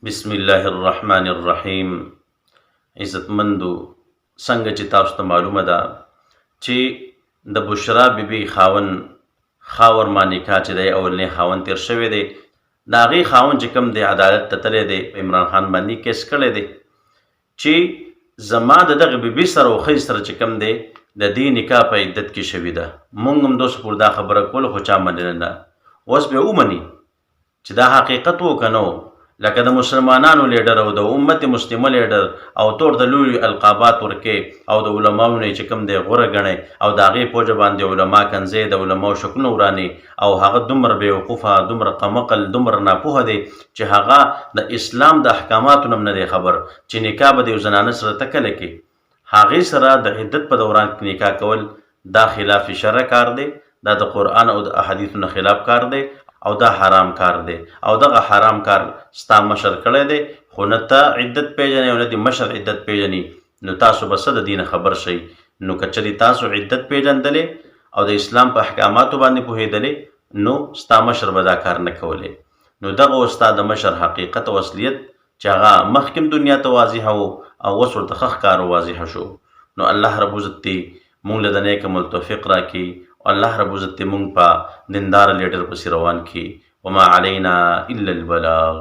بسم الله الرحمن الرحیم. عزتمندو، څنګه چې تاسو ته معلومه ده چې د بشرا بیبي خاور ما نکاح چې دی اولنی خاون تیر شوی دی، د هغې خاون چې کوم دی عدالت ته تللی دی، په عمران خان باندې کیس کړی دی چې زما د دغه بیبي سره او ښځې سره چې کوم دی د دې نکاح په عدت کې شوي ده. مونږ هم دوسه پورې دا خبره کوله خو چا منله نه. اوس به ومني چې دا حقیقت و که نه و، لکه د مسلمانانو لیډر او د امت مسلمه لیډر او تور د لوی القابات ورکې او د علماو نه چې کوم دی غوره ګڼئ او د هغې په وجه باندې علما کنځئ، د علماو شکلونه ورانئ، او هغه دومره بېوقوفه، دومره قمقل، دومره ناپوهه دی چې هغه د اسلام د احکاماتو نه هم نه دی خبر چې نکاح به د یو زنانه سره ته کله کې. هغې سره د عدت په دوران کې نکاح کول دا خلاف شرع کار دی، دا د قرآن او د احادیثو نه خلاف کار دی او دا حرام کار دی، او دغه حرام کار ستا مشر کړی دی، خو نه ته عدت پیژنې او نه د مشر عدت پیژني، نو تاسو به څه د دې نه خبر شئ. نو که چېرې تاسو عدت پیژندلې او د اسلام په احکاماتو باندې پوهېدلې، نو ستا مشر به دا کار نه کولی. نو دغه و ستا د مشر حقیقت او اصلیت چې هغه مخکې دنیا ته واضحه و او اوس ورته ښه ښکاره واضحه شو. نو الله رب عزت دې مونږ له د نیک عمل توفیق راکړي، الله رب عزت مونږ په دیندار لیډر پسې روان کړي. وما علینا الا البلاغ.